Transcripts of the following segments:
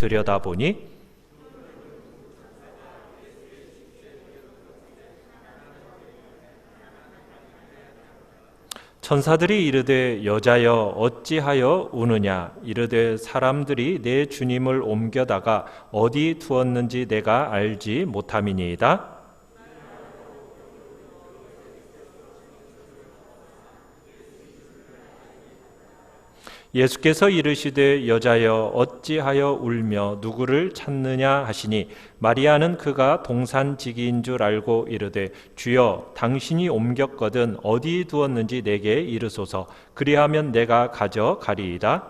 들여다보니 천사들이 이르되 여자여 어찌하여 우느냐 이르되 사람들이 내 주님을 옮겨다가 어디 두었는지 내가 알지 못함이니이다. 예수께서 이르시되 여자여 어찌하여 울며 누구를 찾느냐 하시니 마리아는 그가 동산지기인 줄 알고 이르되 주여 당신이 옮겼거든 어디 두었는지 내게 이르소서 그리하면 내가 가져가리이다.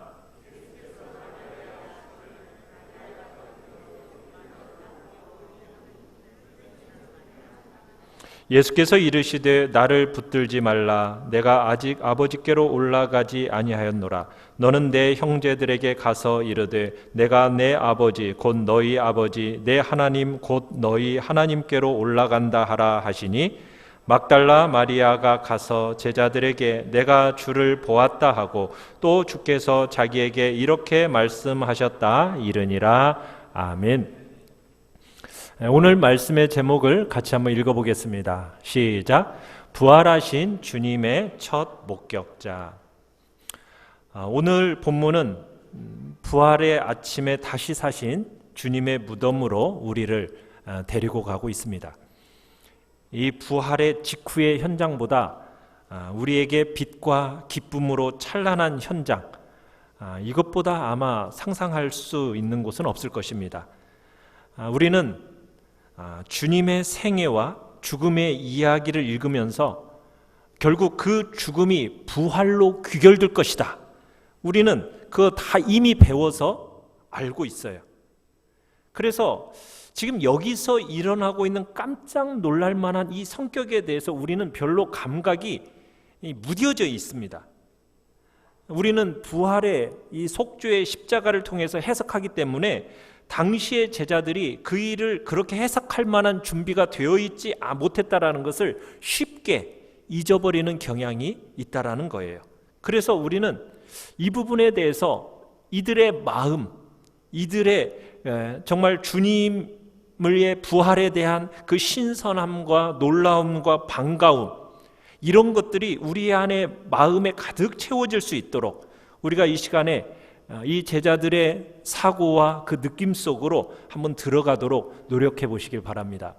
예수께서 이르시되 나를 붙들지 말라 내가 아직 아버지께로 올라가지 아니하였노라. 너는 내 형제들에게 가서 이르되 내가 내 아버지 곧 너희 아버지 내 하나님 곧 너희 하나님께로 올라간다 하라 하시니 막달라 마리아가 가서 제자들에게 내가 주를 보았다 하고 또 주께서 자기에게 이렇게 말씀하셨다 이르니라. 아멘. 오늘 말씀의 제목을 같이 한번 읽어보겠습니다. 시작. 부활하신 주님의 첫 목격자. 오늘 본문은 부활의 아침에 다시 사신 주님의 무덤으로 우리를 데리고 가고 있습니다. 이 부활의 직후의 현장보다 우리에게 빛과 기쁨으로 찬란한 현장, 이것보다 아마 상상할 수 있는 곳은 없을 것입니다. 우리는 주님의 생애와 죽음의 이야기를 읽으면서 결국 그 죽음이 부활로 귀결될 것이다. 우리는 그거 다 이미 배워서 알고 있어요. 그래서 지금 여기서 일어나고 있는 깜짝 놀랄 만한 이 성격에 대해서 우리는 별로 감각이 무뎌져 있습니다. 우리는 부활의 이 속죄의 십자가를 통해서 해석하기 때문에 당시의 제자들이 그 일을 그렇게 해석할 만한 준비가 되어 있지 못했다라는 것을 쉽게 잊어버리는 경향이 있다라는 거예요. 그래서 우리는 이 부분에 대해서 이들의 마음, 이들의 정말 주님의 부활에 대한 그 신선함과 놀라움과 반가움, 이런 것들이 우리 안에 마음에 가득 채워질 수 있도록 우리가 이 시간에 이 제자들의 사고와 그 느낌 속으로 한번 들어가도록 노력해 보시길 바랍니다.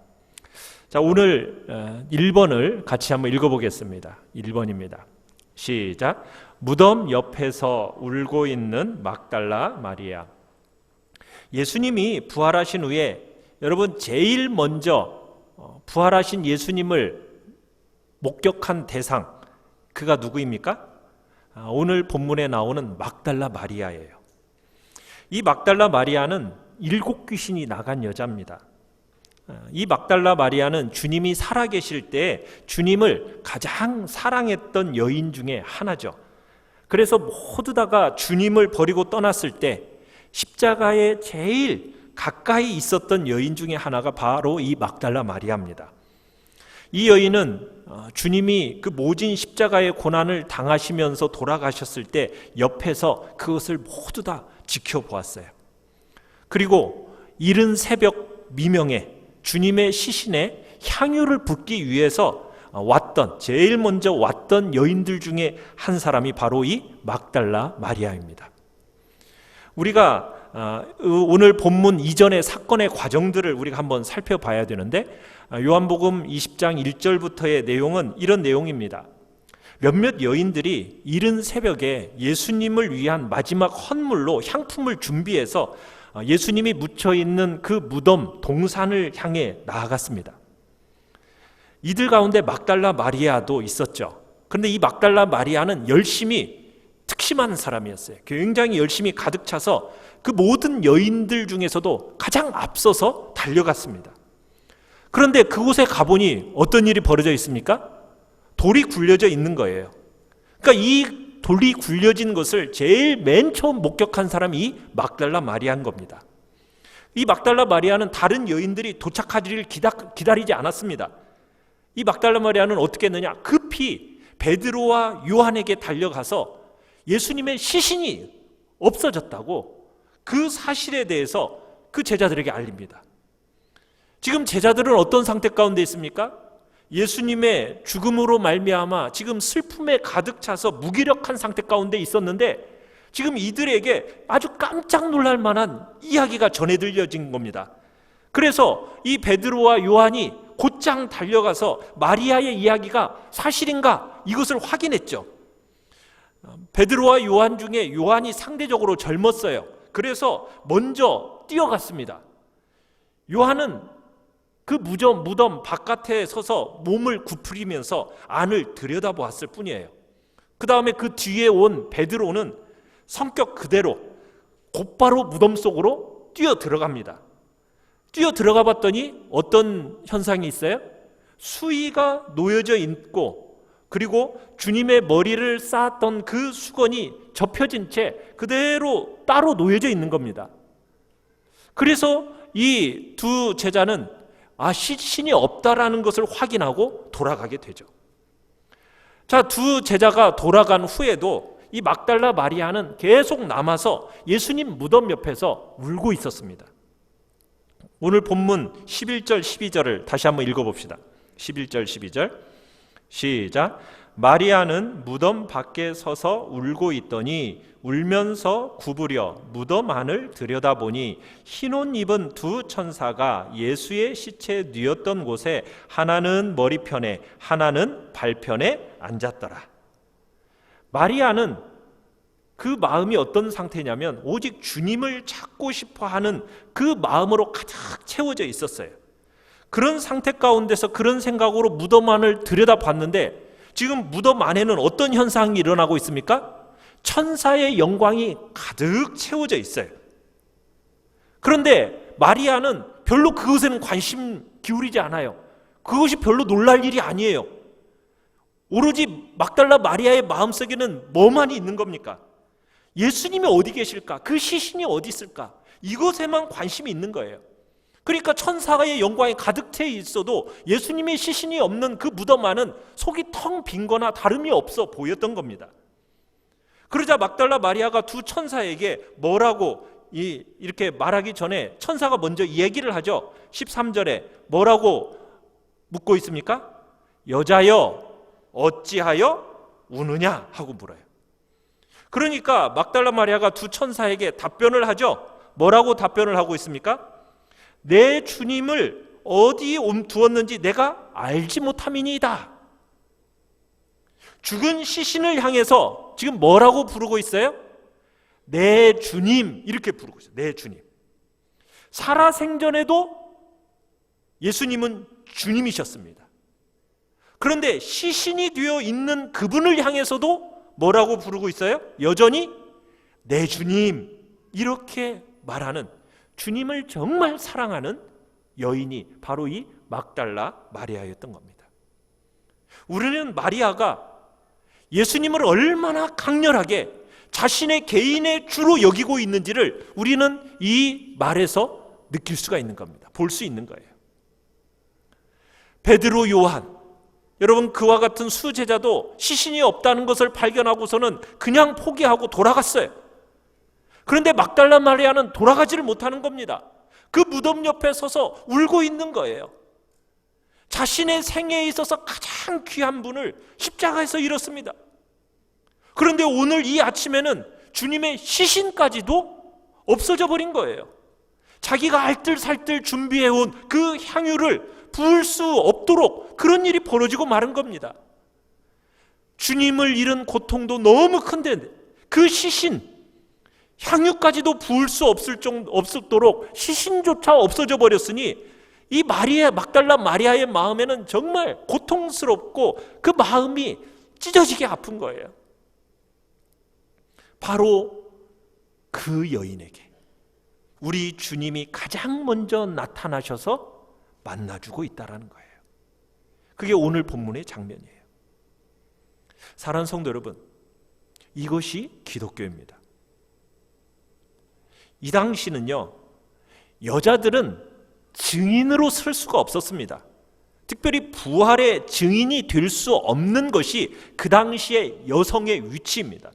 자, 오늘 1번을 같이 한번 읽어보겠습니다. 1번입니다. 시작. 무덤 옆에서 울고 있는 막달라 마리아. 예수님이 부활하신 후에 여러분 제일 먼저 부활하신 예수님을 목격한 대상, 그가 누구입니까? 오늘 본문에 나오는 막달라 마리아예요. 이 막달라 마리아는 7 귀신이 나간 여자입니다. 이 막달라 마리아는 주님이 살아계실 때 주님을 가장 사랑했던 여인 중에 하나죠. 그래서 모두 다가 주님을 버리고 떠났을 때 십자가에 제일 가까이 있었던 여인 중에 하나가 바로 이 막달라 마리아입니다. 이 여인은 주님이 그 모진 십자가의 고난을 당하시면서 돌아가셨을 때 옆에서 그것을 모두 다 지켜보았어요. 그리고 이른 새벽 미명에 주님의 시신에 향유를 붓기 위해서 제일 먼저 왔던 여인들 중에 한 사람이 바로 이 막달라 마리아입니다. 우리가 오늘 본문 이전의 사건의 과정들을 우리가 한번 살펴봐야 되는데, 요한복음 20장 1절부터의 내용은 이런 내용입니다. 몇몇 여인들이 이른 새벽에 예수님을 위한 마지막 헌물로 향품을 준비해서 예수님이 묻혀있는 그 무덤 동산을 향해 나아갔습니다. 이들 가운데 막달라 마리아도 있었죠. 그런데 이 막달라 마리아는 열심히 특심한 사람이었어요. 굉장히 열심히 가득 차서 그 모든 여인들 중에서도 가장 앞서서 달려갔습니다. 그런데 그곳에 가보니 어떤 일이 벌어져 있습니까? 돌이 굴려져 있는 거예요. 그러니까 이 돌이 굴려진 것을 제일 맨 처음 목격한 사람이 이 막달라 마리아인 겁니다. 이 막달라 마리아는 다른 여인들이 도착하기를 기다리지 않았습니다. 이 막달라 마리아는 어떻게 했느냐? 급히 베드로와 요한에게 달려가서 예수님의 시신이 없어졌다고, 그 사실에 대해서 그 제자들에게 알립니다. 지금 제자들은 어떤 상태 가운데 있습니까? 예수님의 죽음으로 말미암아 지금 슬픔에 가득 차서 무기력한 상태 가운데 있었는데 지금 이들에게 아주 깜짝 놀랄 만한 이야기가 전해 들려진 겁니다. 그래서 이 베드로와 요한이 곧장 달려가서 마리아의 이야기가 사실인가 이것을 확인했죠. 베드로와 요한 중에 요한이 상대적으로 젊었어요. 그래서 먼저 뛰어갔습니다. 요한은 그 무덤 바깥에 서서 몸을 구부리면서 안을 들여다보았을 뿐이에요. 그 다음에 그 뒤에 온 베드로는 성격 그대로 곧바로 무덤 속으로 뛰어 들어갑니다. 뛰어 들어가 봤더니 어떤 현상이 있어요? 수의가 놓여져 있고 그리고 주님의 머리를 쌓았던 그 수건이 접혀진 채 그대로 따로 놓여져 있는 겁니다. 그래서 이 두 제자는 시신이 없다라는 것을 확인하고 돌아가게 되죠. 자, 두 제자가 돌아간 후에도 이 막달라 마리아는 계속 남아서 예수님 무덤 옆에서 울고 있었습니다. 오늘 본문 11절 12절을 다시 한번 읽어봅시다. 11절 12절 시작. 마리아는 무덤 밖에 서서 울고 있더니 울면서 구부려 무덤 안을 들여다보니 흰옷 입은 두 천사가 예수의 시체 뉘었던 곳에 하나는 머리편에 하나는 발편에 앉았더라. 마리아는 그 마음이 어떤 상태냐면 오직 주님을 찾고 싶어하는 그 마음으로 가득 채워져 있었어요. 그런 상태 가운데서 그런 생각으로 무덤 안을 들여다봤는데 지금 무덤 안에는 어떤 현상이 일어나고 있습니까? 천사의 영광이 가득 채워져 있어요. 그런데 마리아는 별로 그것에는 관심 기울이지 않아요. 그것이 별로 놀랄 일이 아니에요. 오로지 막달라 마리아의 마음속에는 뭐만 있는 겁니까? 예수님이 어디 계실까? 그 시신이 어디 있을까? 이것에만 관심이 있는 거예요. 그러니까 천사의 영광이 가득 채 있어도 예수님의 시신이 없는 그 무덤 안은 속이 텅 빈 거나 다름이 없어 보였던 겁니다. 그러자 막달라 마리아가 두 천사에게 뭐라고 이렇게 말하기 전에 천사가 먼저 얘기를 하죠. 13절에 뭐라고 묻고 있습니까? 여자여 어찌하여 우느냐 하고 물어요. 그러니까 막달라 마리아가 두 천사에게 답변을 하죠. 뭐라고 답변을 하고 있습니까? 내 주님을 어디에 두었는지 내가 알지 못함이니이다. 죽은 시신을 향해서 지금 뭐라고 부르고 있어요? 내 주님 이렇게 부르고 있어요. 내 주님. 살아생전에도 예수님은 주님이셨습니다. 그런데 시신이 되어 있는 그분을 향해서도 뭐라고 부르고 있어요? 여전히 내 주님 이렇게 말하는 주님을 정말 사랑하는 여인이 바로 이 막달라 마리아였던 겁니다. 우리는 마리아가 예수님을 얼마나 강렬하게 자신의 개인의 주로 여기고 있는지를 우리는 이 말에서 느낄 수가 있는 겁니다. 볼 수 있는 거예요. 베드로, 요한, 여러분 그와 같은 수제자도 시신이 없다는 것을 발견하고서는 그냥 포기하고 돌아갔어요. 그런데 막달라 마리아는 돌아가지를 못하는 겁니다. 그 무덤 옆에 서서 울고 있는 거예요. 자신의 생애에 있어서 가장 귀한 분을 십자가에서 잃었습니다. 그런데 오늘 이 아침에는 주님의 시신까지도 없어져 버린 거예요. 자기가 알뜰살뜰 준비해온 그 향유를 부을 수 없도록 그런 일이 벌어지고 마른 겁니다. 주님을 잃은 고통도 너무 큰데 그 시신 향유까지도 부을 수 없도록 시신조차 없어져 버렸으니 이 막달라 마리아의 마음에는 정말 고통스럽고 그 마음이 찢어지게 아픈 거예요. 바로 그 여인에게 우리 주님이 가장 먼저 나타나셔서 만나주고 있다는 거예요. 그게 오늘 본문의 장면이에요. 사랑하는 성도 여러분, 이것이 기독교입니다. 이 당시는요, 여자들은 증인으로 설 수가 없었습니다. 특별히 부활의 증인이 될 수 없는 것이 그 당시의 여성의 위치입니다.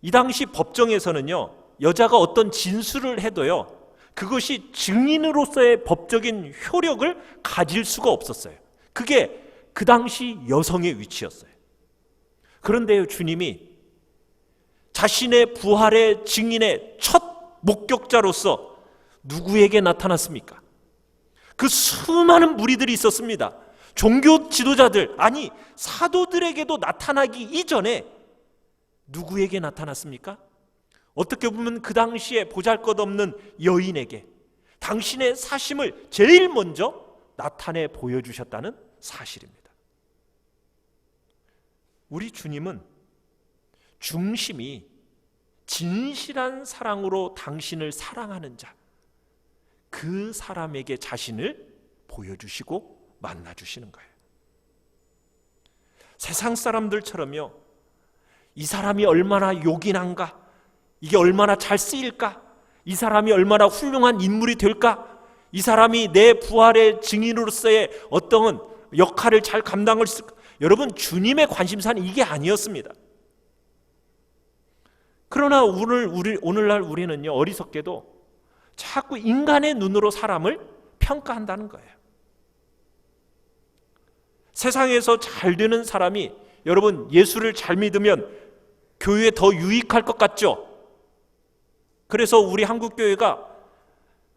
이 당시 법정에서는요, 여자가 어떤 진술을 해도요, 그것이 증인으로서의 법적인 효력을 가질 수가 없었어요. 그게 그 당시 여성의 위치였어요. 그런데요, 주님이 자신의 부활의 증인의 첫 목격자로서 누구에게 나타났습니까? 그 수많은 무리들이 있었습니다. 종교 지도자들, 아니 사도들에게도 나타나기 이전에 누구에게 나타났습니까? 어떻게 보면 그 당시에 보잘것없는 여인에게 당신의 사심을 제일 먼저 나타내 보여주셨다는 사실입니다. 우리 주님은 중심이 진실한 사랑으로 당신을 사랑하는 자, 그 사람에게 자신을 보여주시고 만나주시는 거예요. 세상 사람들처럼요, 이 사람이 얼마나 요긴한가, 이게 얼마나 잘 쓰일까, 이 사람이 얼마나 훌륭한 인물이 될까, 이 사람이 내 부활의 증인으로서의 어떤 역할을 잘 감당할 수 있을까. 여러분, 주님의 관심사는 이게 아니었습니다. 그러나 오늘날 우리는요, 어리석게도 자꾸 인간의 눈으로 사람을 평가한다는 거예요. 세상에서 잘 되는 사람이, 여러분, 예수를 잘 믿으면 교회에 더 유익할 것 같죠? 그래서 우리 한국교회가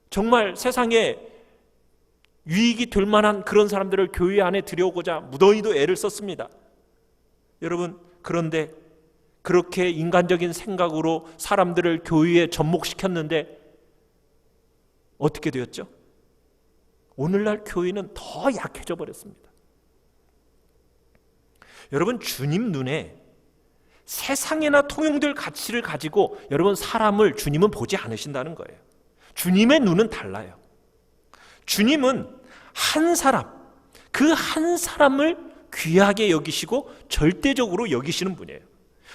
정말 세상에 유익이 될 만한 그런 사람들을 교회 안에 들여오고자 무더기도 애를 썼습니다. 여러분, 그런데 그렇게 인간적인 생각으로 사람들을 교회에 접목시켰는데 어떻게 되었죠? 오늘날 교회는 더 약해져 버렸습니다. 여러분, 주님 눈에 세상에나 통용될 가치를 가지고 여러분 사람을 주님은 보지 않으신다는 거예요. 주님의 눈은 달라요. 주님은 한 사람, 그 한 사람을 귀하게 여기시고 절대적으로 여기시는 분이에요.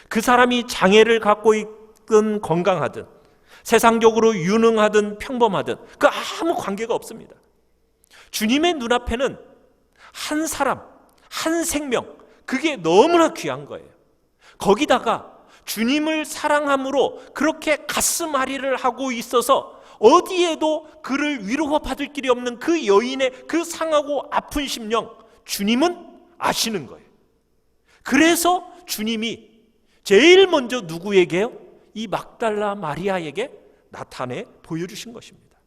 그 사람이 장애를 갖고 있든 건강하든 세상적으로 유능하든 평범하든 그 아무 관계가 없습니다. 주님의 눈앞에는 한 사람, 한 생명, 그게 너무나 귀한 거예요. 거기다가 주님을 사랑함으로 그렇게 가슴앓이를 하고 있어서 어디에도 그를 위로받을 길이 없는 그 여인의 그 상하고 아픈 심령, 주님은 아시는 거예요. 그래서 주님이 제일 먼저 누구에게요? 이 막달라 마리아에게 나타내 보여주신 것입니다.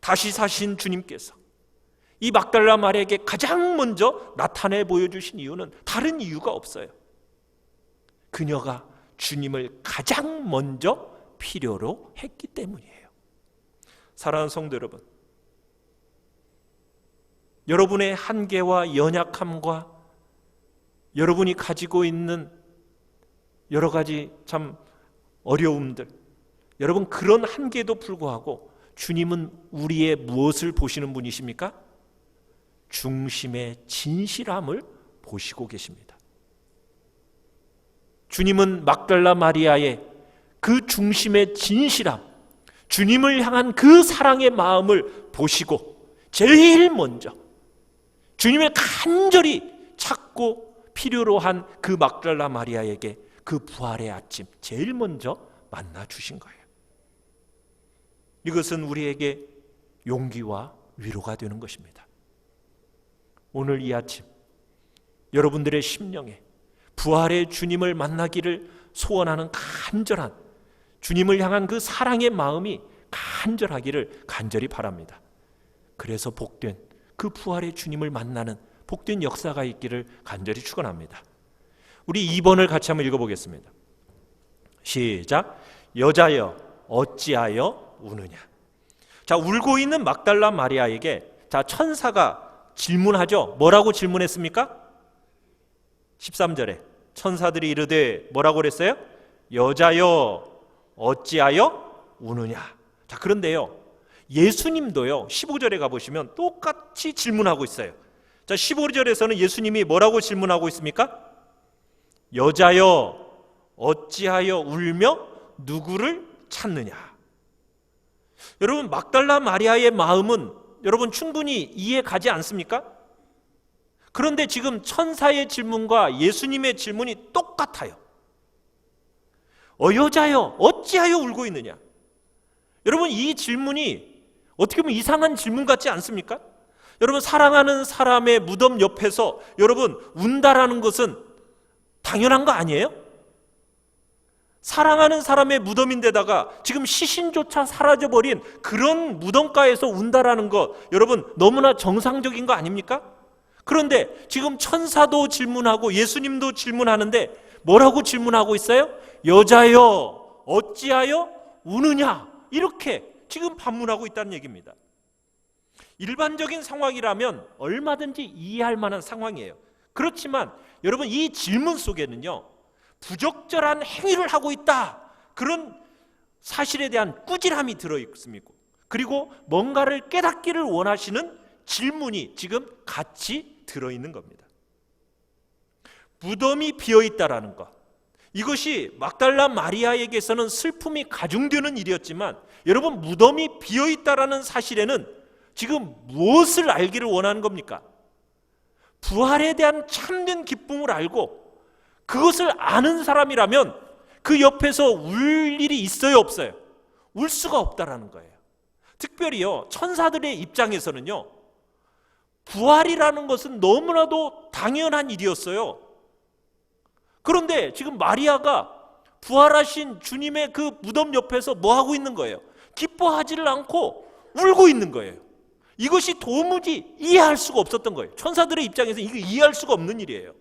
다시 사신 주님께서 이 막달라 마리아에게 가장 먼저 나타내 보여주신 이유는 다른 이유가 없어요. 그녀가 주님을 가장 먼저 필요로 했기 때문이에요. 사랑하는 성도 여러분, 여러분의 한계와 연약함과 여러분이 가지고 있는 여러 가지 참 어려움들, 여러분 그런 한계에도 불구하고 주님은 우리의 무엇을 보시는 분이십니까? 중심의 진실함을 보시고 계십니다. 주님은 막달라 마리아의 그 중심의 진실함, 주님을 향한 그 사랑의 마음을 보시고 제일 먼저 주님을 간절히 찾고 필요로 한 그 막달라 마리아에게 그 부활의 아침 제일 먼저 만나 주신 거예요. 이것은 우리에게 용기와 위로가 되는 것입니다. 오늘 이 아침 여러분들의 심령에 부활의 주님을 만나기를 소원하는 간절한 주님을 향한 그 사랑의 마음이 간절하기를 간절히 바랍니다. 그래서 복된 그 부활의 주님을 만나는 복된 역사가 있기를 간절히 축원합니다. 우리 2번을 같이 한번 읽어보겠습니다. 시작. 여자여 어찌하여 우느냐. 자, 울고 있는 막달라 마리아에게 자 천사가 질문하죠. 뭐라고 질문했습니까? 13절에 천사들이 이르되 뭐라고 그랬어요? 여자여 어찌하여 우느냐. 자, 그런데요 예수님도요 15절에 가보시면 똑같이 질문하고 있어요. 자, 15절에서는 예수님이 뭐라고 질문하고 있습니까? 여자여 어찌하여 울며 누구를 찾느냐. 여러분 막달라 마리아의 마음은 여러분 충분히 이해 가지 않습니까? 그런데 지금 천사의 질문과 예수님의 질문이 똑같아요. 여자여 어찌하여 울고 있느냐? 여러분, 이 질문이 어떻게 보면 이상한 질문 같지 않습니까? 여러분, 사랑하는 사람의 무덤 옆에서 여러분 운다라는 것은 당연한 거 아니에요? 사랑하는 사람의 무덤인데다가 지금 시신조차 사라져버린 그런 무덤가에서 운다라는 것, 여러분 너무나 정상적인 거 아닙니까? 그런데 지금 천사도 질문하고 예수님도 질문하는데 뭐라고 질문하고 있어요? 여자여 어찌하여 우느냐? 이렇게 지금 반문하고 있다는 얘기입니다. 일반적인 상황이라면 얼마든지 이해할 만한 상황이에요. 그렇지만 여러분, 이 질문 속에는요, 부적절한 행위를 하고 있다, 그런 사실에 대한 꾸지람이 들어있습니다. 그리고 뭔가를 깨닫기를 원하시는 질문이 지금 같이 들어있는 겁니다. 무덤이 비어있다라는 것, 이것이 막달라 마리아에게서는 슬픔이 가중되는 일이었지만, 여러분, 무덤이 비어있다라는 사실에는 지금 무엇을 알기를 원하는 겁니까? 부활에 대한 참된 기쁨을 알고 그것을 아는 사람이라면 그 옆에서 울 일이 있어요, 없어요? 울 수가 없다라는 거예요. 특별히요, 천사들의 입장에서는요, 부활이라는 것은 너무나도 당연한 일이었어요. 그런데 지금 마리아가 부활하신 주님의 그 무덤 옆에서 뭐 하고 있는 거예요? 기뻐하지를 않고 울고 있는 거예요. 이것이 도무지 이해할 수가 없었던 거예요. 천사들의 입장에서 이거 이해할 수가 없는 일이에요.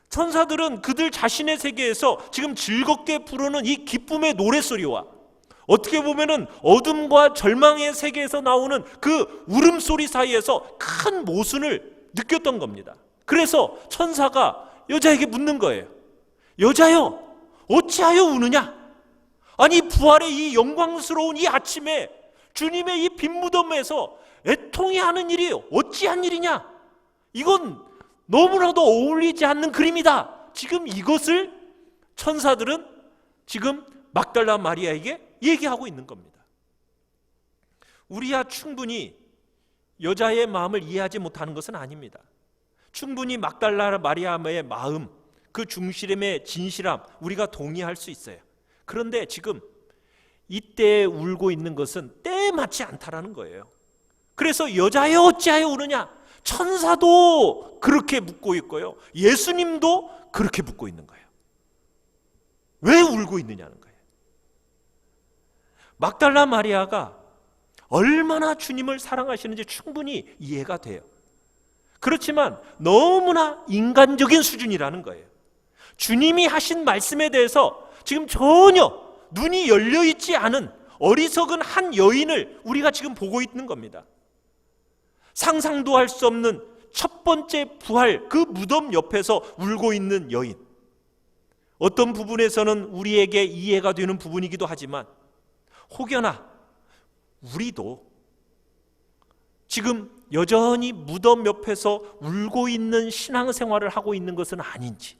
천사들은 그들 자신의 세계에서 지금 즐겁게 부르는 이 기쁨의 노랫소리와 어떻게 보면은 어둠과 절망의 세계에서 나오는 그 울음소리 사이에서 큰 모순을 느꼈던 겁니다. 그래서 천사가 여자에게 묻는 거예요. 여자여 어찌하여 우느냐? 아니, 부활의 이 영광스러운 이 아침에 주님의 이 빈 무덤에서 애통이 하는 일이 어찌한 일이냐? 이건 너무나도 어울리지 않는 그림이다. 지금 이것을 천사들은 지금 막달라 마리아에게 얘기하고 있는 겁니다. 우리야 충분히 여자의 마음을 이해하지 못하는 것은 아닙니다. 충분히 막달라 마리아의 마음, 그 중심의 진실함, 우리가 동의할 수 있어요. 그런데 지금 이때 울고 있는 것은 때에 맞지 않다라는 거예요. 그래서 여자여 어찌하여 우느냐? 천사도 그렇게 묻고 있고요, 예수님도 그렇게 묻고 있는 거예요. 왜 울고 있느냐는 거예요. 막달라 마리아가 얼마나 주님을 사랑하시는지 충분히 이해가 돼요. 그렇지만 너무나 인간적인 수준이라는 거예요. 주님이 하신 말씀에 대해서 지금 전혀 눈이 열려있지 않은 어리석은 한 여인을 우리가 지금 보고 있는 겁니다. 상상도 할 수 없는 첫 번째 부활, 그 무덤 옆에서 울고 있는 여인. 어떤 부분에서는 우리에게 이해가 되는 부분이기도 하지만 혹여나 우리도 지금 여전히 무덤 옆에서 울고 있는 신앙생활을 하고 있는 것은 아닌지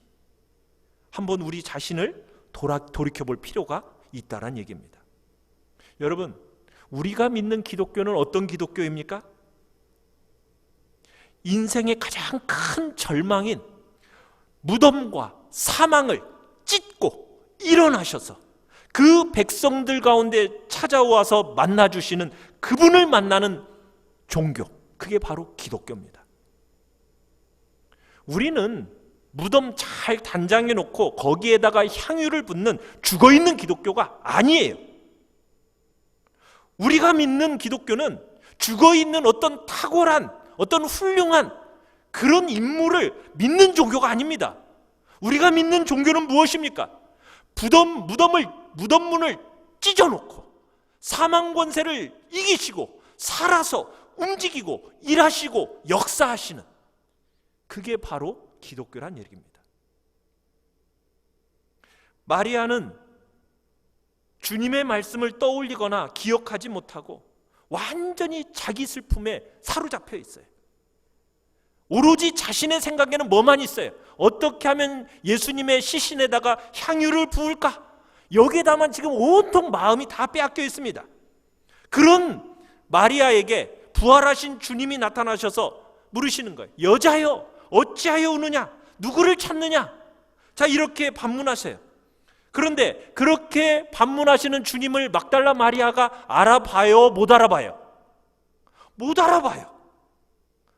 한번 우리 자신을 돌이켜볼 필요가 있다는 얘기입니다. 여러분, 우리가 믿는 기독교는 어떤 기독교입니까? 인생의 가장 큰 절망인 무덤과 사망을 찢고 일어나셔서 그 백성들 가운데 찾아와서 만나주시는 그분을 만나는 종교, 그게 바로 기독교입니다. 우리는 무덤 잘 단장해 놓고 거기에다가 향유를 붓는 죽어있는 기독교가 아니에요. 우리가 믿는 기독교는 죽어있는 어떤 탁월한, 어떤 훌륭한 그런 인물을 믿는 종교가 아닙니다. 우리가 믿는 종교는 무엇입니까? 무덤문을 찢어놓고 사망 권세를 이기시고 살아서 움직이고 일하시고 역사하시는, 그게 바로 기독교란 얘기입니다. 마리아는 주님의 말씀을 떠올리거나 기억하지 못하고 완전히 자기 슬픔에 사로잡혀 있어요. 오로지 자신의 생각에는 뭐만 있어요? 어떻게 하면 예수님의 시신에다가 향유를 부을까? 여기에다만 지금 온통 마음이 다 빼앗겨 있습니다. 그런 마리아에게 부활하신 주님이 나타나셔서 물으시는 거예요. 여자여 어찌하여 우느냐? 누구를 찾느냐? 자, 이렇게 반문하세요. 그런데 그렇게 반문하시는 주님을 막달라 마리아가 알아봐요? 못 알아봐요? 못 알아봐요.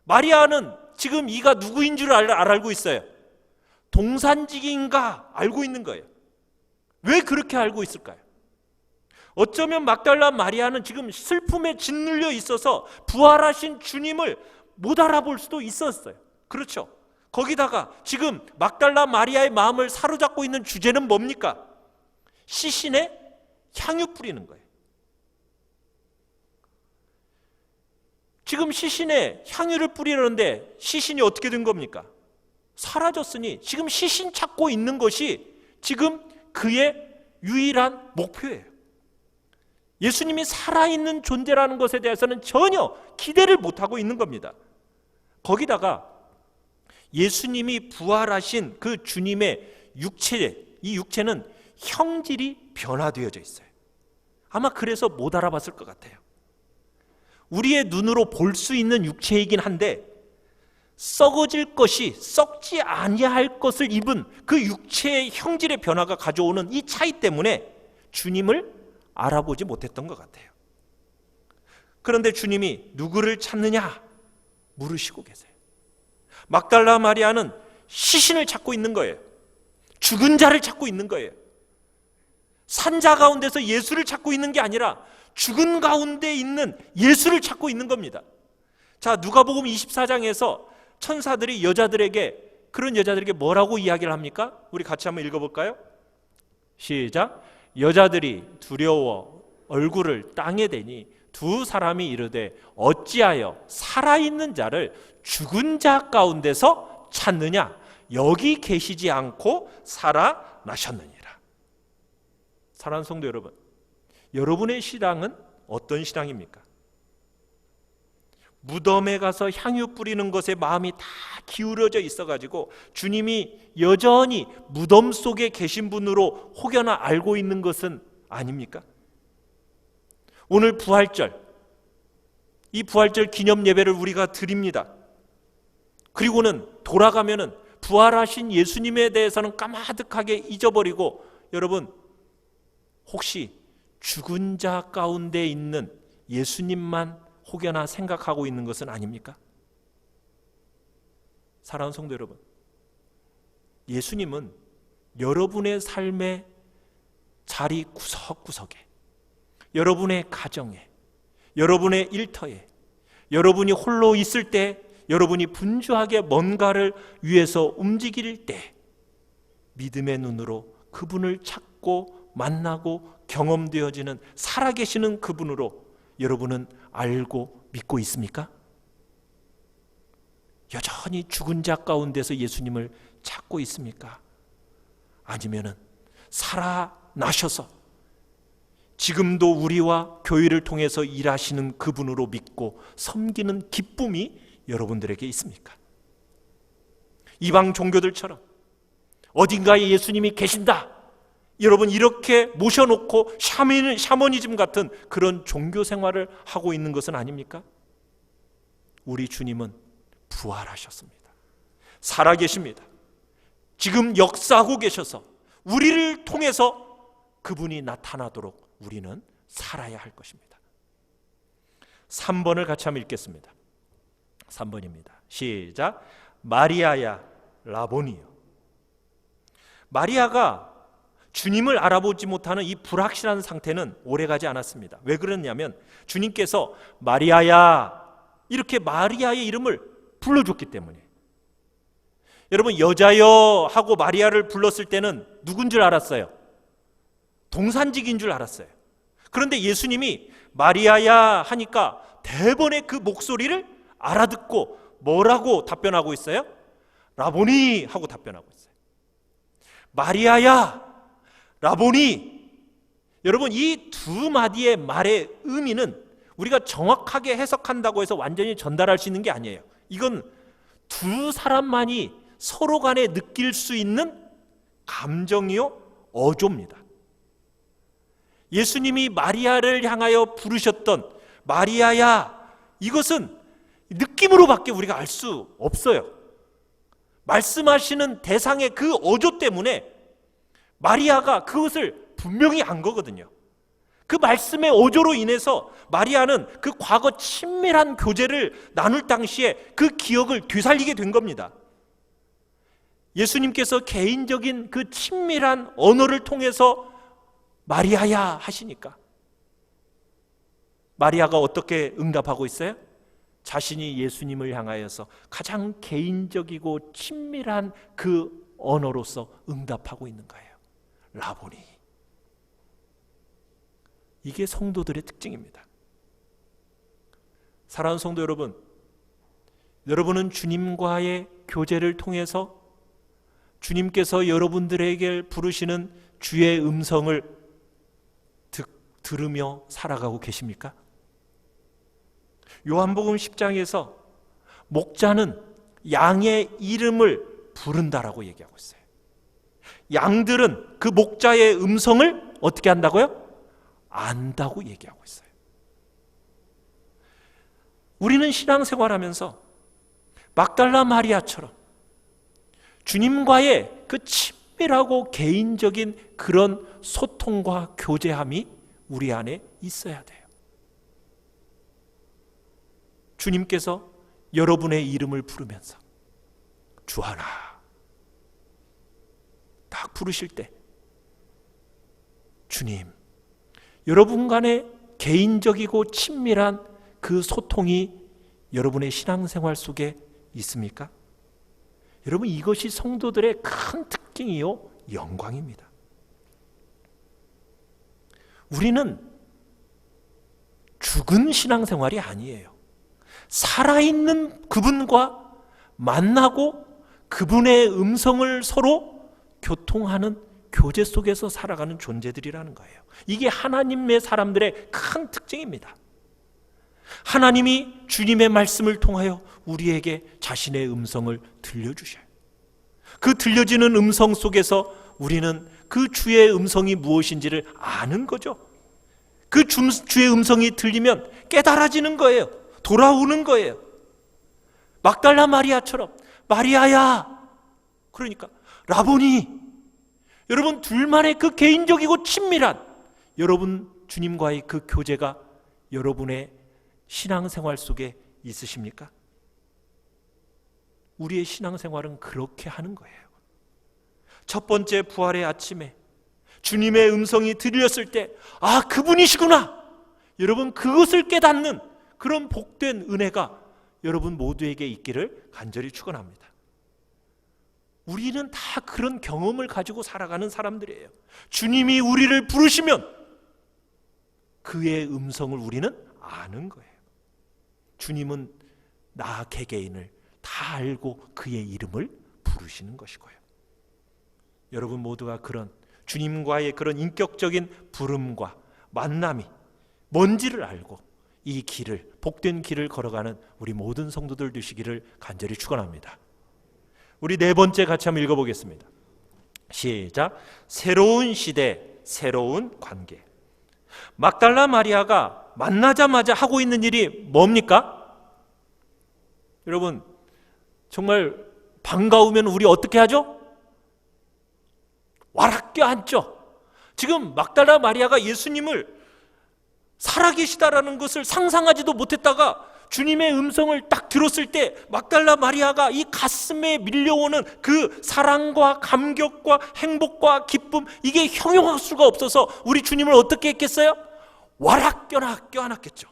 마리아는 지금 이가 누구인 줄 알고 있어요. 동산직인가 알고 있는 거예요. 왜 그렇게 알고 있을까요? 어쩌면 막달라 마리아는 지금 슬픔에 짓눌려 있어서 부활하신 주님을 못 알아볼 수도 있었어요. 그렇죠? 거기다가 지금 막달라 마리아의 마음을 사로잡고 있는 주제는 뭡니까? 시신에 향유 뿌리는 거예요. 지금 시신에 향유를 뿌리려는데 시신이 어떻게 된 겁니까? 사라졌으니 지금 시신 찾고 있는 것이 지금 그의 유일한 목표예요. 예수님이 살아있는 존재라는 것에 대해서는 전혀 기대를 못하고 있는 겁니다. 거기다가 예수님이 부활하신 그 주님의 육체, 이 육체는 형질이 변화되어져 있어요. 아마 그래서 못 알아봤을 것 같아요. 우리의 눈으로 볼 수 있는 육체이긴 한데 썩어질 것이 썩지 아니할 것을 입은 그 육체의 형질의 변화가 가져오는 이 차이 때문에 주님을 알아보지 못했던 것 같아요. 그런데 주님이 누구를 찾느냐 물으시고 계세요. 막달라 마리아는 시신을 찾고 있는 거예요. 죽은 자를 찾고 있는 거예요. 산자 가운데서 예수를 찾고 있는 게 아니라 죽은 가운데 있는 예수를 찾고 있는 겁니다. 자, 누가복음 24장에서 천사들이 여자들에게, 그런 여자들에게 뭐라고 이야기를 합니까? 우리 같이 한번 읽어볼까요? 시작. 여자들이 두려워 얼굴을 땅에 대니 두 사람이 이르되 어찌하여 살아있는 자를 죽은 자 가운데서 찾느냐? 여기 계시지 않고 살아나셨느니라. 사랑하는 성도 여러분, 여러분의 신앙은 어떤 신앙입니까? 무덤에 가서 향유 뿌리는 것에 마음이 다 기울어져 있어가지고 주님이 여전히 무덤 속에 계신 분으로 혹여나 알고 있는 것은 아닙니까? 오늘 부활절, 이 부활절 기념 예배를 우리가 드립니다. 그리고는 돌아가면은 부활하신 예수님에 대해서는 까마득하게 잊어버리고, 여러분 혹시 죽은 자 가운데 있는 예수님만 혹여나 생각하고 있는 것은 아닙니까? 사랑하는 성도 여러분, 예수님은 여러분의 삶의 자리 구석구석에, 여러분의 가정에, 여러분의 일터에, 여러분이 홀로 있을 때, 여러분이 분주하게 뭔가를 위해서 움직일 때 믿음의 눈으로 그분을 찾고 만나고 경험되어지는 살아계시는 그분으로 여러분은 알고 믿고 있습니까? 여전히 죽은 자 가운데서 예수님을 찾고 있습니까? 아니면은 살아나셔서 지금도 우리와 교회를 통해서 일하시는 그분으로 믿고 섬기는 기쁨이 여러분들에게 있습니까? 이방 종교들처럼 어딘가에 예수님이 계신다, 여러분 이렇게 모셔놓고 샤머니즘 같은 그런 종교 생활을 하고 있는 것은 아닙니까? 우리 주님은 부활하셨습니다. 살아계십니다. 지금 역사하고 계셔서 우리를 통해서 그분이 나타나도록 우리는 살아야 할 것입니다. 3번을 같이 한번 읽겠습니다. 3번입니다. 시작. 마리아야 라보니요. 마리아가 주님을 알아보지 못하는 이 불확실한 상태는 오래가지 않았습니다. 왜 그러냐면 주님께서 마리아야 이렇게 마리아의 이름을 불러줬기 때문에. 여러분, 여자여 하고 마리아를 불렀을 때는 누군 줄 알았어요? 동산직인 줄 알았어요. 그런데 예수님이 마리아야 하니까 대번에 그 목소리를 알아듣고 뭐라고 답변하고 있어요? 라보니 하고 답변하고 있어요. 마리아야 라보니. 여러분, 이 두 마디의 말의 의미는 우리가 정확하게 해석한다고 해서 완전히 전달할 수 있는 게 아니에요. 이건 두 사람만이 서로 간에 느낄 수 있는 감정이요 어조입니다. 예수님이 마리아를 향하여 부르셨던 마리아야, 이것은 느낌으로밖에 우리가 알 수 없어요. 말씀하시는 대상의 그 어조 때문에 마리아가 그것을 분명히 안 거거든요. 그 말씀의 어조로 인해서 마리아는 그 과거 친밀한 교제를 나눌 당시에 그 기억을 되살리게 된 겁니다. 예수님께서 개인적인 그 친밀한 언어를 통해서 마리아야 하시니까 마리아가 어떻게 응답하고 있어요? 자신이 예수님을 향하여서 가장 개인적이고 친밀한 그 언어로서 응답하고 있는 거예요. 라보니. 이게 성도들의 특징입니다. 사랑하는 성도 여러분, 여러분은 주님과의 교제를 통해서 주님께서 여러분들에게 부르시는 주의 음성을 들으며 살아가고 계십니까? 요한복음 10장에서 목자는 양의 이름을 부른다라고 얘기하고 있어요. 양들은 그 목자의 음성을 어떻게 한다고요? 안다고 얘기하고 있어요. 우리는 신앙생활하면서 막달라 마리아처럼 주님과의 그 친밀하고 개인적인 그런 소통과 교제함이 우리 안에 있어야 돼요. 주님께서 여러분의 이름을 부르면서 주하나 딱 부르실 때 주님, 여러분 간의 개인적이고 친밀한 그 소통이 여러분의 신앙생활 속에 있습니까? 여러분, 이것이 성도들의 큰 특징이요 영광입니다. 우리는 죽은 신앙생활이 아니에요. 살아있는 그분과 만나고 그분의 음성을 서로 교통하는 교제 속에서 살아가는 존재들이라는 거예요. 이게 하나님의 사람들의 큰 특징입니다. 하나님이 주님의 말씀을 통하여 우리에게 자신의 음성을 들려주셔요. 그 들려지는 음성 속에서 우리는 그 주의 음성이 무엇인지를 아는 거죠. 그 주의 음성이 들리면 깨달아지는 거예요. 돌아오는 거예요. 막달라 마리아처럼 마리아야, 그러니까 라보니, 여러분 둘만의 그 개인적이고 친밀한 여러분 주님과의 그 교제가 여러분의 신앙생활 속에 있으십니까? 우리의 신앙생활은 그렇게 하는 거예요. 첫 번째 부활의 아침에 주님의 음성이 들렸을 때, 아, 그분이시구나, 여러분 그것을 깨닫는 그런 복된 은혜가 여러분 모두에게 있기를 간절히 축원합니다. 우리는 다 그런 경험을 가지고 살아가는 사람들이에요. 주님이 우리를 부르시면 그의 음성을 우리는 아는 거예요. 주님은 나 개개인을 다 알고 그의 이름을 부르시는 것이고요. 여러분 모두가 그런 주님과의 그런 인격적인 부름과 만남이 뭔지를 알고 이 길을, 복된 길을 걸어가는 우리 모든 성도들 되시기를 간절히 축원합니다. 우리 네 번째 같이 한번 읽어보겠습니다. 시작. 새로운 시대, 새로운 관계. 막달라 마리아가 만나자마자 하고 있는 일이 뭡니까? 여러분 정말 반가우면 우리 어떻게 하죠? 와락 껴안죠. 지금 막달라 마리아가 예수님을 살아계시다라는 것을 상상하지도 못했다가 주님의 음성을 딱 들었을 때 막달라 마리아가 이 가슴에 밀려오는 그 사랑과 감격과 행복과 기쁨, 이게 형용할 수가 없어서 우리 주님을 어떻게 했겠어요? 와락 껴안았겠죠.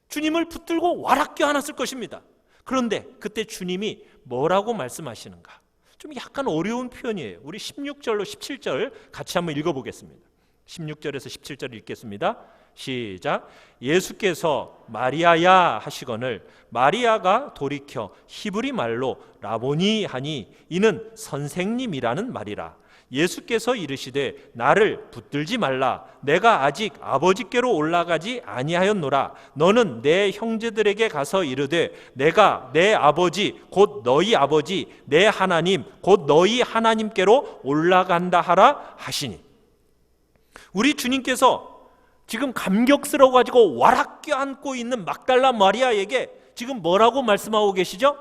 주님을 붙들고 와락 껴안았을 것입니다. 그런데 그때 주님이 뭐라고 말씀하시는가? 좀 약간 어려운 표현이에요. 우리 16절로 17절 같이 한번 읽어보겠습니다. 16절에서 17절 읽겠습니다. 시작. 예수께서 마리아야 하시거늘 마리아가 돌이켜 히브리 말로 라보니 하니 이는 선생님이라는 말이라. 예수께서 이르시되 나를 붙들지 말라. 내가 아직 아버지께로 올라가지 아니하였노라. 너는 내 형제들에게 가서 이르되 내가 내 아버지 곧 너희 아버지 내 하나님 곧 너희 하나님께로 올라간다 하라 하시니. 우리 주님께서 지금 감격스러워가지고 와락 껴안고 있는 막달라 마리아에게 지금 뭐라고 말씀하고 계시죠?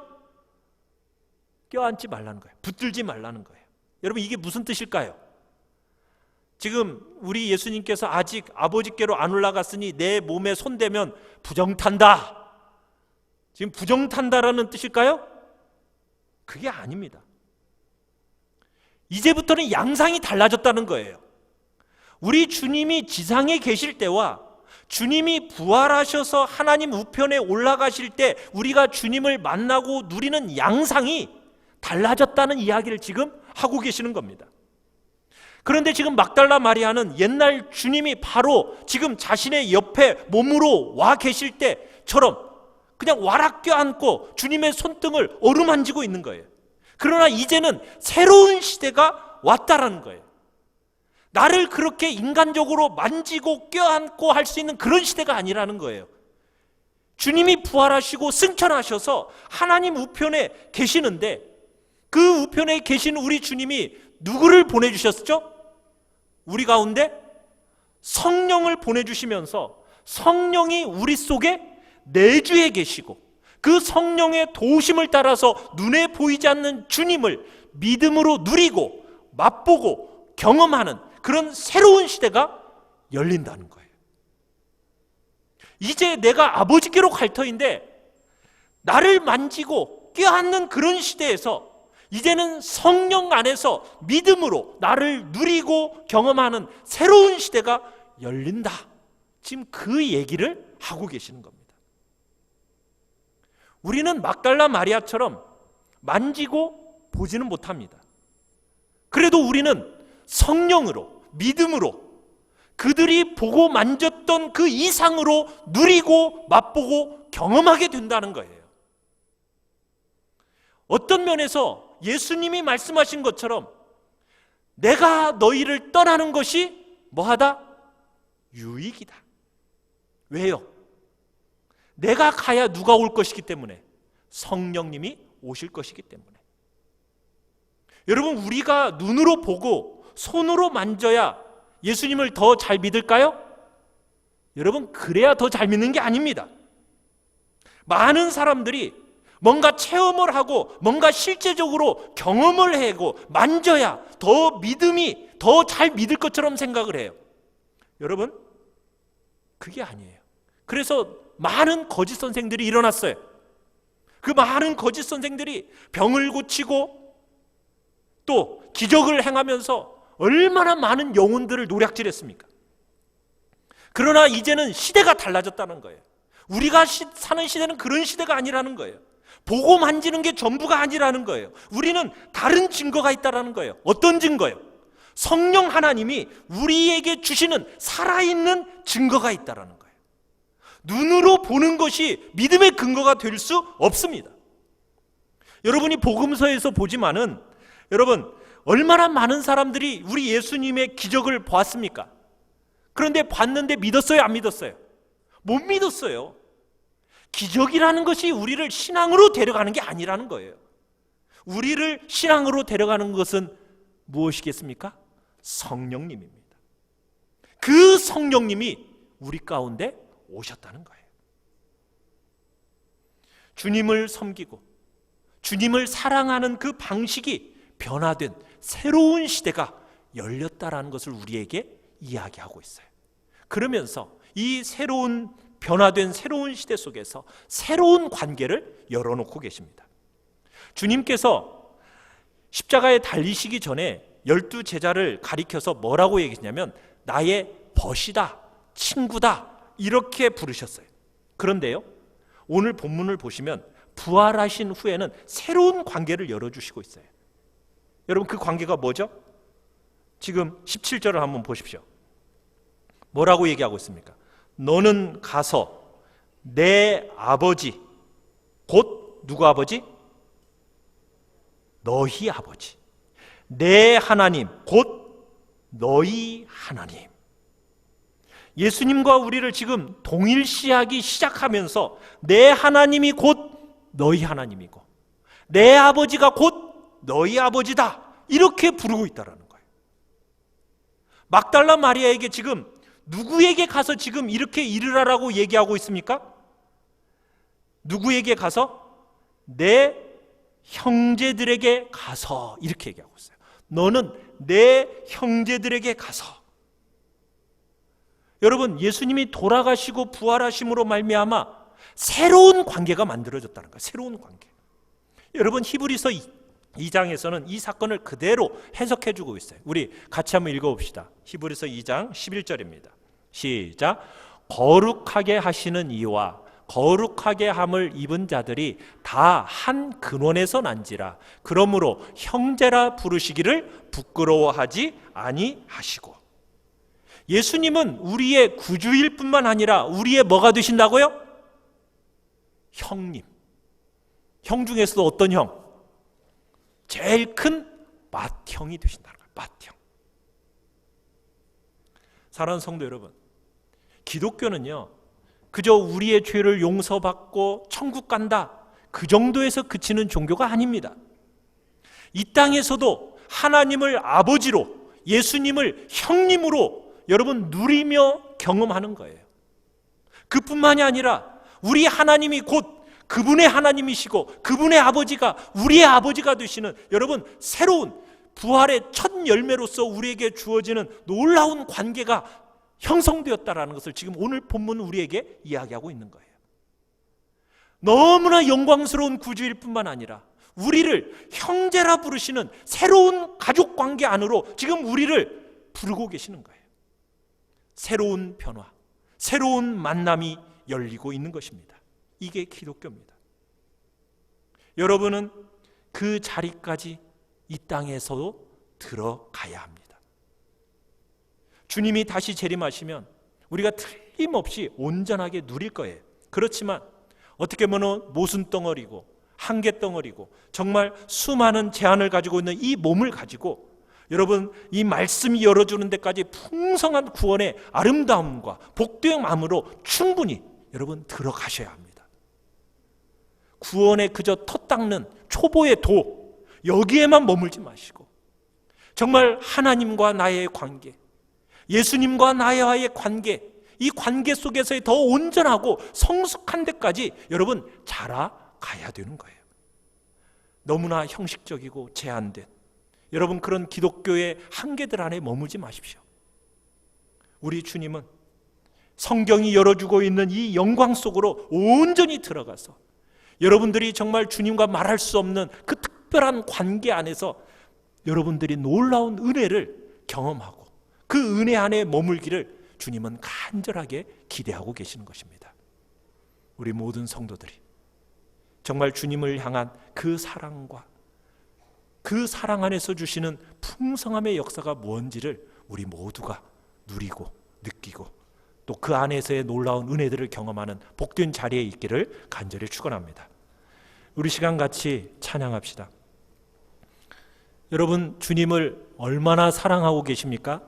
껴안지 말라는 거예요. 붙들지 말라는 거예요. 여러분 이게 무슨 뜻일까요? 지금 우리 예수님께서 아직 아버지께로 안 올라갔으니 내 몸에 손대면 부정탄다. 지금 부정탄다라는 뜻일까요? 그게 아닙니다. 이제부터는 양상이 달라졌다는 거예요. 우리 주님이 지상에 계실 때와 주님이 부활하셔서 하나님 우편에 올라가실 때 우리가 주님을 만나고 누리는 양상이 달라졌다는 이야기를 지금 하고 계시는 겁니다. 그런데 지금 막달라 마리아는 옛날 주님이 바로 지금 자신의 옆에 몸으로 와 계실 때처럼 그냥 와락 껴안고 주님의 손등을 어루만지고 있는 거예요. 그러나 이제는 새로운 시대가 왔다라는 거예요. 나를 그렇게 인간적으로 만지고 껴안고 할 수 있는 그런 시대가 아니라는 거예요. 주님이 부활하시고 승천하셔서 하나님 우편에 계시는데 그 우편에 계신 우리 주님이 누구를 보내주셨죠? 우리 가운데 성령을 보내주시면서 성령이 우리 속에 내주해 계시고 그 성령의 도우심을 따라서 눈에 보이지 않는 주님을 믿음으로 누리고 맛보고 경험하는 그런 새로운 시대가 열린다는 거예요. 이제 내가 아버지께로 갈 터인데 나를 만지고 껴안는 그런 시대에서 이제는 성령 안에서 믿음으로 나를 누리고 경험하는 새로운 시대가 열린다. 지금 그 얘기를 하고 계시는 겁니다. 우리는 막달라 마리아처럼 만지고 보지는 못합니다. 그래도 우리는 성령으로, 믿음으로 그들이 보고 만졌던 그 이상으로 누리고 맛보고 경험하게 된다는 거예요. 어떤 면에서 예수님이 말씀하신 것처럼 내가 너희를 떠나는 것이 뭐하다? 유익이다. 왜요? 내가 가야 누가 올 것이기 때문에, 성령님이 오실 것이기 때문에. 여러분, 우리가 눈으로 보고 손으로 만져야 예수님을 더 잘 믿을까요? 여러분, 그래야 더 잘 믿는 게 아닙니다. 많은 사람들이 뭔가 체험을 하고 뭔가 실제적으로 경험을 하고 만져야 더 믿음이 더 잘 믿을 것처럼 생각을 해요. 여러분, 그게 아니에요. 그래서 많은 거짓 선생들이 일어났어요. 그 많은 거짓 선생들이 병을 고치고 또 기적을 행하면서 얼마나 많은 영혼들을 노략질했습니까? 그러나 이제는 시대가 달라졌다는 거예요. 우리가 사는 시대는 그런 시대가 아니라는 거예요. 보고 만지는 게 전부가 아니라는 거예요. 우리는 다른 증거가 있다는 거예요. 어떤 증거요? 성령 하나님이 우리에게 주시는 살아있는 증거가 있다는 거예요. 눈으로 보는 것이 믿음의 근거가 될 수 없습니다. 여러분이 복음서에서 보지만은 여러분, 얼마나 많은 사람들이 우리 예수님의 기적을 보았습니까? 그런데 봤는데 믿었어요? 안 믿었어요? 못 믿었어요. 기적이라는 것이 우리를 신앙으로 데려가는 게 아니라는 거예요. 우리를 신앙으로 데려가는 것은 무엇이겠습니까? 성령님입니다. 그 성령님이 우리 가운데 오셨다는 거예요. 주님을 섬기고 주님을 사랑하는 그 방식이 변화된 새로운 시대가 열렸다라는 것을 우리에게 이야기하고 있어요. 그러면서 이 새로운 변화된 새로운 시대 속에서 새로운 관계를 열어놓고 계십니다. 주님께서 십자가에 달리시기 전에 12 제자를 가리켜서 뭐라고 얘기했냐면 나의 벗이다, 친구다 이렇게 부르셨어요. 그런데요, 오늘 본문을 보시면 부활하신 후에는 새로운 관계를 열어주시고 있어요. 여러분, 그 관계가 뭐죠? 지금 17절을 한번 보십시오. 뭐라고 얘기하고 있습니까? 너는 가서 내 아버지, 곧 누구 아버지? 너희 아버지, 내 하나님, 곧 너희 하나님. 예수님과 우리를 지금 동일시하기 시작하면서 내 하나님이 곧 너희 하나님이고 내 아버지가 곧 너희 아버지다 이렇게 부르고 있다는 거예요. 막달라 마리아에게 지금 누구에게 가서 지금 이렇게 이르라라고 얘기하고 있습니까? 누구에게 가서? 내 형제들에게 가서 이렇게 얘기하고 있어요. 너는 내 형제들에게 가서. 여러분, 예수님이 돌아가시고 부활하심으로 말미암아 새로운 관계가 만들어졌다는 거예요. 새로운 관계. 여러분, 히브리서 2장에서는 이 사건을 그대로 해석해 주고 있어요. 우리 같이 한번 읽어봅시다. 히브리서 2장 11절입니다. 시작. 거룩하게 하시는 이와 거룩하게 함을 입은 자들이 다 한 근원에서 난지라. 그러므로 형제라 부르시기를 부끄러워하지 아니하시고. 예수님은 우리의 구주일 뿐만 아니라 우리의 뭐가 되신다고요? 형님. 형 중에서도 어떤 형? 제일 큰 맏형이 되신다는 거예요. 맏형. 사랑하는 성도 여러분, 기독교는요, 그저 우리의 죄를 용서받고 천국 간다, 그 정도에서 그치는 종교가 아닙니다. 이 땅에서도 하나님을 아버지로, 예수님을 형님으로 여러분 누리며 경험하는 거예요. 그뿐만이 아니라 우리 하나님이 곧 그분의 하나님이시고 그분의 아버지가 우리의 아버지가 되시는, 여러분, 새로운 부활의 첫 열매로서 우리에게 주어지는 놀라운 관계가 형성되었다라는 것을 지금 오늘 본문은 우리에게 이야기하고 있는 거예요. 너무나 영광스러운 구주일 뿐만 아니라 우리를 형제라 부르시는 새로운 가족 관계 안으로 지금 우리를 부르고 계시는 거예요. 새로운 변화, 새로운 만남이 열리고 있는 것입니다. 이게 기독교입니다. 여러분은 그 자리까지 이 땅에서도 들어가야 합니다. 주님이 다시 재림하시면 우리가 틀림없이 온전하게 누릴 거예요. 그렇지만 어떻게 보면 모순덩어리고 한계덩어리고 정말 수많은 제한을 가지고 있는 이 몸을 가지고 여러분, 이 말씀이 열어주는 데까지 풍성한 구원의 아름다움과 복된 마음으로 충분히 여러분 들어가셔야 합니다. 구원에 그저 텄 닦는 초보의 도, 여기에만 머물지 마시고 정말 하나님과 나의 관계, 예수님과 나와의 관계, 이 관계 속에서의 더 온전하고 성숙한 데까지 여러분 자라가야 되는 거예요. 너무나 형식적이고 제한된 여러분 그런 기독교의 한계들 안에 머물지 마십시오. 우리 주님은 성경이 열어주고 있는 이 영광 속으로 온전히 들어가서 여러분들이 정말 주님과 말할 수 없는 그 특별한 관계 안에서 여러분들이 놀라운 은혜를 경험하고 그 은혜 안에 머물기를 주님은 간절하게 기대하고 계시는 것입니다. 우리 모든 성도들이 정말 주님을 향한 그 사랑과 그 사랑 안에서 주시는 풍성함의 역사가 뭔지를 우리 모두가 누리고 느끼고 또 그 안에서의 놀라운 은혜들을 경험하는 복된 자리에 있기를 간절히 축원합니다. 우리 시간 같이 찬양합시다. 여러분, 주님을 얼마나 사랑하고 계십니까?